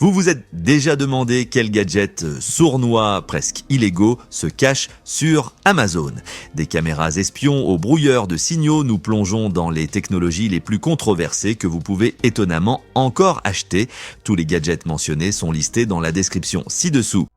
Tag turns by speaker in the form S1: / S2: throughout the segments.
S1: Vous vous êtes déjà demandé quels gadgets sournois, presque illégaux, se cachent sur Amazon. Des caméras espions au brouilleur de signaux, nous plongeons dans les technologies les plus controversées que vous pouvez étonnamment encore acheter. Tous les gadgets mentionnés sont listés dans la description ci-dessous.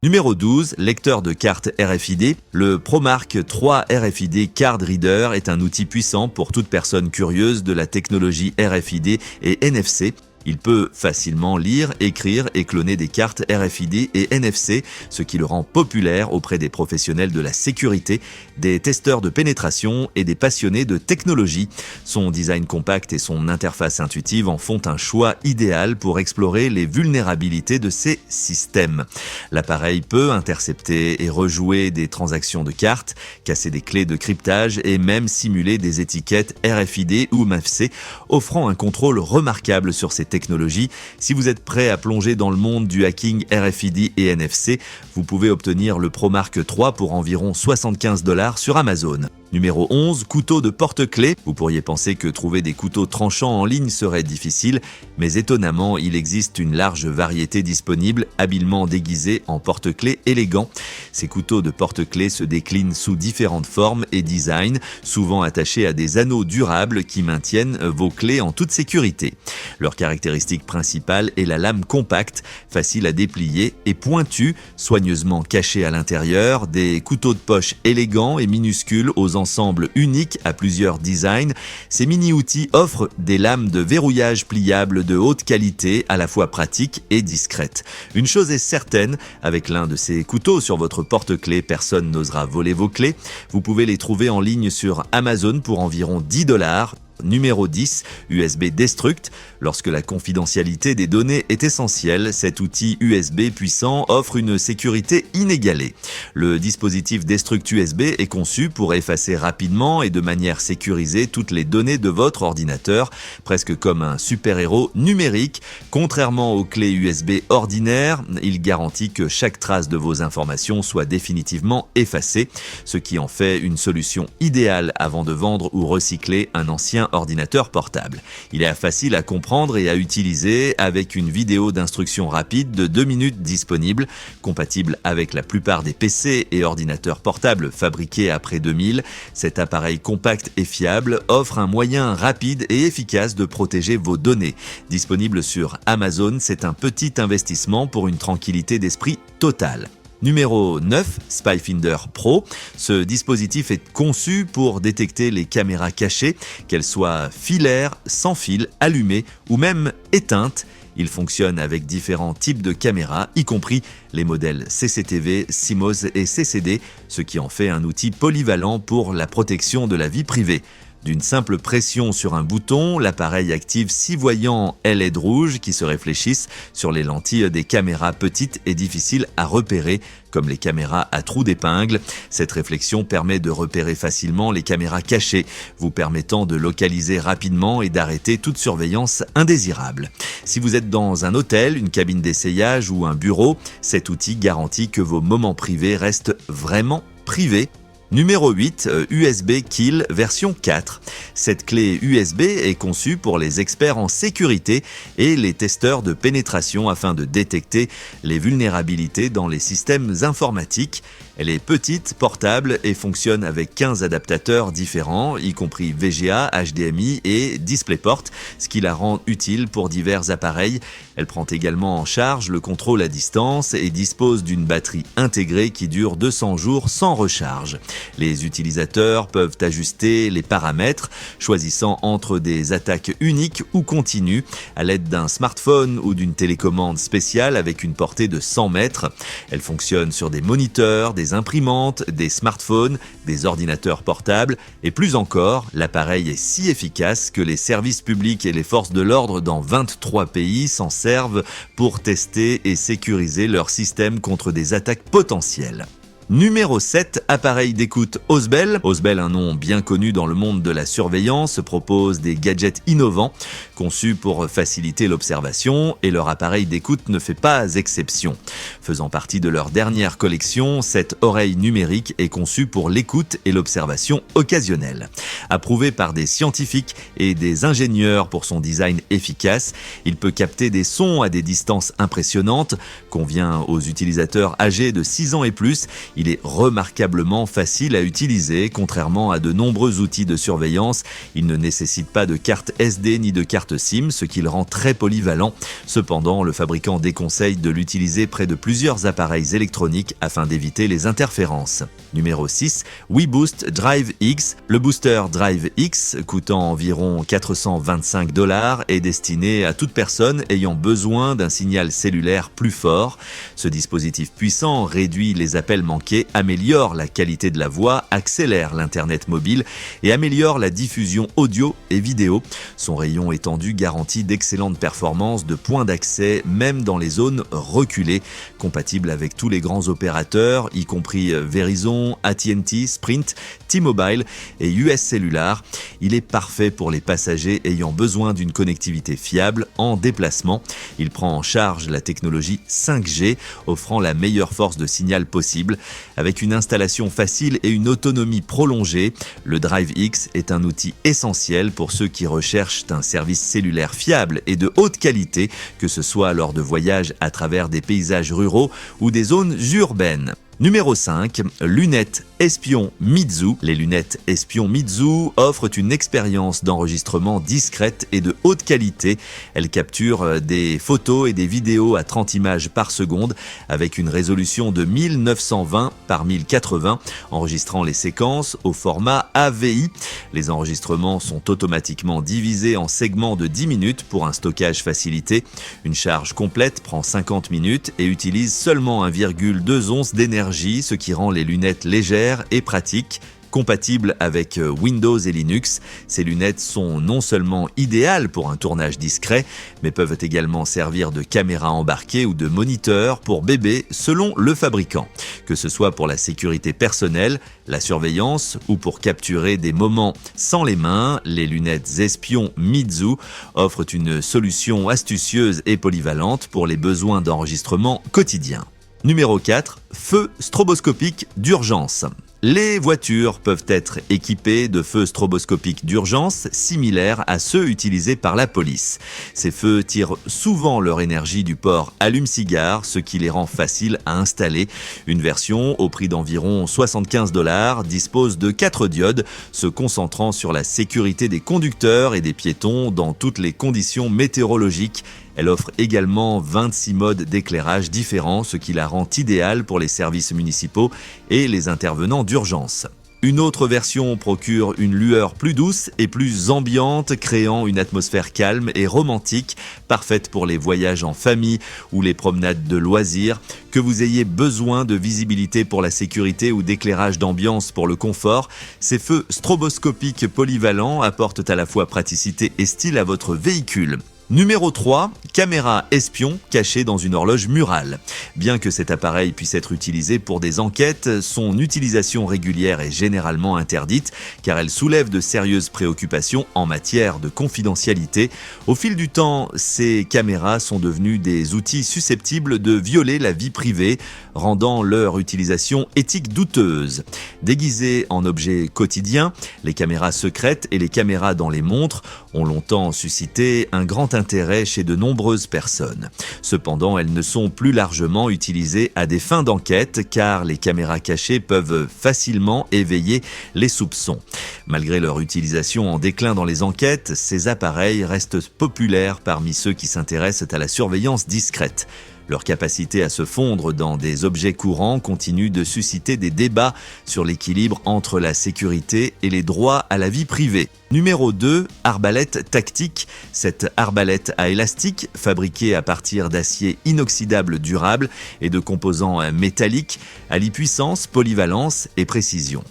S1: Numéro 12, lecteur de carte RFID. Le ProMark 3 RFID Card Reader est un outil puissant pour toute personne curieuse de la technologie RFID et NFC. Il peut facilement lire, écrire et cloner des cartes RFID et NFC, ce qui le rend populaire auprès des professionnels de la sécurité, des testeurs de pénétration et des passionnés de technologie. Son design compact et son interface intuitive en font un choix idéal pour explorer les vulnérabilités de ces systèmes. L'appareil peut intercepter et rejouer des transactions de cartes, casser des clés de cryptage et même simuler des étiquettes RFID ou MFC, offrant un contrôle remarquable sur ces technologies. Si vous êtes prêt à plonger dans le monde du hacking RFID et NFC, vous pouvez obtenir le ProMark 3 pour environ $75 sur Amazon. Numéro 11, couteau de porte-clés. Vous pourriez penser que trouver des couteaux tranchants en ligne serait difficile, mais étonnamment, il existe une large variété disponible, habilement déguisés en porte-clés élégants. Ces couteaux de porte-clés se déclinent sous différentes formes et designs, souvent attachés à des anneaux durables qui maintiennent vos clés en toute sécurité. Leur caractéristique principale est la lame compacte, facile à déplier et pointue, soigneusement cachée à l'intérieur, des couteaux de poche élégants et minuscules aux ensemble unique à plusieurs designs. Ces mini-outils offrent des lames de verrouillage pliables de haute qualité, à la fois pratiques et discrètes. Une chose est certaine, avec l'un de ces couteaux sur votre porte-clés, personne n'osera voler vos clés. Vous pouvez les trouver en ligne sur Amazon pour environ $10. Numéro 10, USB Destruct. Lorsque la confidentialité des données est essentielle, cet outil USB puissant offre une sécurité inégalée. Le dispositif Destruct USB est conçu pour effacer rapidement et de manière sécurisée toutes les données de votre ordinateur, presque comme un super-héros numérique. Contrairement aux clés USB ordinaires, il garantit que chaque trace de vos informations soit définitivement effacée, ce qui en fait une solution idéale avant de vendre ou recycler un ancien ordinateur portable. Il est facile à comprendre et à utiliser avec une vidéo d'instruction rapide de 2 minutes disponible, compatible avec la plupart des PC et ordinateurs portables fabriqués après 2000. Cet appareil compact et fiable offre un moyen rapide et efficace de protéger vos données. Disponible sur Amazon, c'est un petit investissement pour une tranquillité d'esprit totale. Numéro 9, Spyfinder Pro. Ce dispositif est conçu pour détecter les caméras cachées, qu'elles soient filaires, sans fil, allumées ou même éteintes. Il fonctionne avec différents types de caméras, y compris les modèles CCTV, CMOS et CCD, ce qui en fait un outil polyvalent pour la protection de la vie privée. D'une simple pression sur un bouton, l'appareil active 6 voyants LED rouges qui se réfléchissent sur les lentilles des caméras petites et difficiles à repérer, comme les caméras à trous d'épingle. Cette réflexion permet de repérer facilement les caméras cachées, vous permettant de localiser rapidement et d'arrêter toute surveillance indésirable. Si vous êtes dans un hôtel, une cabine d'essayage ou un bureau, cet outil garantit que vos moments privés restent vraiment privés. Numéro 8, USB Kill version 4. Cette clé USB est conçue pour les experts en sécurité et les testeurs de pénétration afin de détecter les vulnérabilités dans les systèmes informatiques. Elle est petite, portable et fonctionne avec 15 adaptateurs différents, y compris VGA, HDMI et DisplayPort, ce qui la rend utile pour divers appareils. Elle prend également en charge le contrôle à distance et dispose d'une batterie intégrée qui dure 200 jours sans recharge. Les utilisateurs peuvent ajuster les paramètres, choisissant entre des attaques uniques ou continues à l'aide d'un smartphone ou d'une télécommande spéciale avec une portée de 100 mètres. Elle fonctionne sur des moniteurs, des imprimantes, des smartphones, des ordinateurs portables et plus encore, l'appareil est si efficace que les services publics et les forces de l'ordre dans 23 pays s'en servent pour tester et sécuriser leur système contre des attaques potentielles. Numéro 7, appareil d'écoute Osbel. Osbel, un nom bien connu dans le monde de la surveillance, propose des gadgets innovants conçus pour faciliter l'observation et leur appareil d'écoute ne fait pas exception. Faisant partie de leur dernière collection, cette oreille numérique est conçue pour l'écoute et l'observation occasionnelle. Approuvé par des scientifiques et des ingénieurs pour son design efficace, il peut capter des sons à des distances impressionnantes, convient aux utilisateurs âgés de 6 ans et plus. Il est remarquablement facile à utiliser, contrairement à de nombreux outils de surveillance. Il ne nécessite pas de carte SD ni de carte SIM, ce qui le rend très polyvalent. Cependant, le fabricant déconseille de l'utiliser près de plusieurs appareils électroniques afin d'éviter les interférences. Numéro 6, WeBoost Drive X. Le booster Drive X, coûtant environ $425, est destiné à toute personne ayant besoin d'un signal cellulaire plus fort. Ce dispositif puissant réduit les appels manqués, améliore la qualité de la voix, accélère l'Internet mobile et améliore la diffusion audio et vidéo. Son rayon étendu garantit d'excellentes performances de points d'accès, même dans les zones reculées, compatible avec tous les grands opérateurs, y compris Verizon, AT&T, Sprint, T-Mobile et US Cellular. Il est parfait pour les passagers ayant besoin d'une connectivité fiable en déplacement. Il prend en charge la technologie 5G, offrant la meilleure force de signal possible. Avec une installation facile et une autonomie prolongée, le Drive X est un outil essentiel pour ceux qui recherchent un service cellulaire fiable et de haute qualité, que ce soit lors de voyages à travers des paysages ruraux ou des zones urbaines. Numéro 5, lunettes espion Meizu. Les lunettes espion Meizu offrent une expérience d'enregistrement discrète et de haute qualité. Elles capturent des photos et des vidéos à 30 images par seconde avec une résolution de 1920 par 1080, enregistrant les séquences au format AVI. Les enregistrements sont automatiquement divisés en segments de 10 minutes pour un stockage facilité. Une charge complète prend 50 minutes et utilise seulement 1,2 onces d'énergie, ce qui rend les lunettes légères et pratiques. Compatibles avec Windows et Linux, ces lunettes sont non seulement idéales pour un tournage discret, mais peuvent également servir de caméra embarquée ou de moniteur pour bébés selon le fabricant. Que ce soit pour la sécurité personnelle, la surveillance ou pour capturer des moments sans les mains, les lunettes espion Meizu offrent une solution astucieuse et polyvalente pour les besoins d'enregistrement quotidiens. Numéro 4, feu stroboscopique d'urgence. Les voitures peuvent être équipées de feux stroboscopiques d'urgence similaires à ceux utilisés par la police. Ces feux tirent souvent leur énergie du port allume-cigare, ce qui les rend faciles à installer. Une version au prix d'environ $75 dispose de 4 diodes, se concentrant sur la sécurité des conducteurs et des piétons dans toutes les conditions météorologiques. Elle offre également 26 modes d'éclairage différents, ce qui la rend idéale pour les services municipaux et les intervenants d'urgence. Une autre version procure une lueur plus douce et plus ambiante, créant une atmosphère calme et romantique, parfaite pour les voyages en famille ou les promenades de loisirs. Que vous ayez besoin de visibilité pour la sécurité ou d'éclairage d'ambiance pour le confort, ces feux stroboscopiques polyvalents apportent à la fois praticité et style à votre véhicule. Numéro 3, caméra espion cachée dans une horloge murale. Bien que cet appareil puisse être utilisé pour des enquêtes, son utilisation régulière est généralement interdite car elle soulève de sérieuses préoccupations en matière de confidentialité. Au fil du temps, ces caméras sont devenues des outils susceptibles de violer la vie privée, rendant leur utilisation éthique douteuse. Déguisées en objets quotidiens, les caméras secrètes et les caméras dans les montres ont longtemps suscité un grand intérêt chez de nombreuses personnes. Cependant, elles ne sont plus largement utilisées à des fins d'enquête car les caméras cachées peuvent facilement éveiller les soupçons. Malgré leur utilisation en déclin dans les enquêtes, ces appareils restent populaires parmi ceux qui s'intéressent à la surveillance discrète. Leur capacité à se fondre dans des objets courants continue de susciter des débats sur l'équilibre entre la sécurité et les droits à la vie privée. Numéro 2, arbalète tactique. Cette arbalète à élastique, fabriquée à partir d'acier inoxydable durable et de composants métalliques, allie puissance, polyvalence et précision.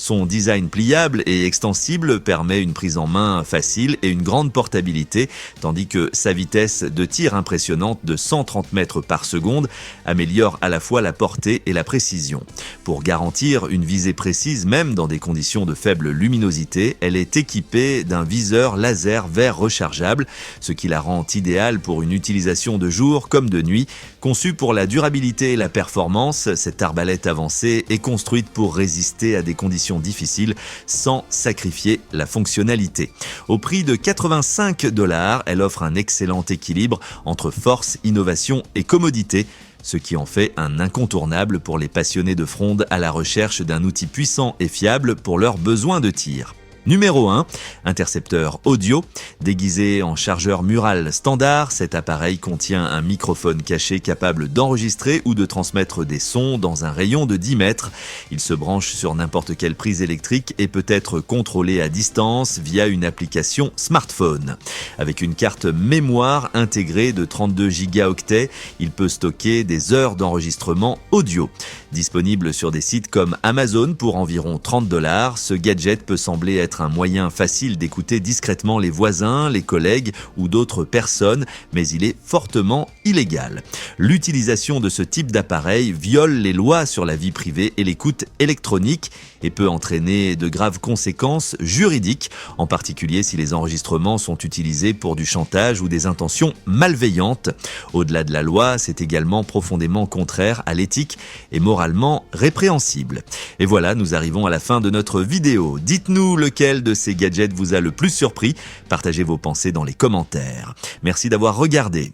S1: Son design pliable et extensible permet une prise en main facile et une grande portabilité, tandis que sa vitesse de tir impressionnante de 130 mètres par seconde améliore à la fois la portée et la précision. Pour garantir une visée précise, même dans des conditions de faible luminosité, elle est équipée d'un viseur laser vert rechargeable, ce qui la rend idéale pour une utilisation de jour comme de nuit. Conçue pour la durabilité et la performance, cette arbalète avancée est construite pour résister à des conditions difficiles sans sacrifier la fonctionnalité. Au prix de 85 $, elle offre un excellent équilibre entre force, innovation et commodité, ce qui en fait un incontournable pour les passionnés de fronde à la recherche d'un outil puissant et fiable pour leurs besoins de tir. Numéro 1, intercepteur audio. Déguisé en chargeur mural standard, cet appareil contient un microphone caché capable d'enregistrer ou de transmettre des sons dans un rayon de 10 mètres. Il se branche sur n'importe quelle prise électrique et peut être contrôlé à distance via une application smartphone. Avec une carte mémoire intégrée de 32 gigaoctets, il peut stocker des heures d'enregistrement audio. Disponible sur des sites comme Amazon pour environ 30 $, ce gadget peut sembler être un moyen facile d'écouter discrètement les voisins, les collègues ou d'autres personnes, mais il est fortement illégal. L'utilisation de ce type d'appareil viole les lois sur la vie privée et l'écoute électronique et peut entraîner de graves conséquences juridiques, en particulier si les enregistrements sont utilisés pour du chantage ou des intentions malveillantes. Au-delà de la loi, c'est également profondément contraire à l'éthique et moralement répréhensible. Et voilà, nous arrivons à la fin de notre vidéo. Dites-nous lequel de ces gadgets vous a le plus surpris. Partagez vos pensées dans les commentaires. Merci d'avoir regardé.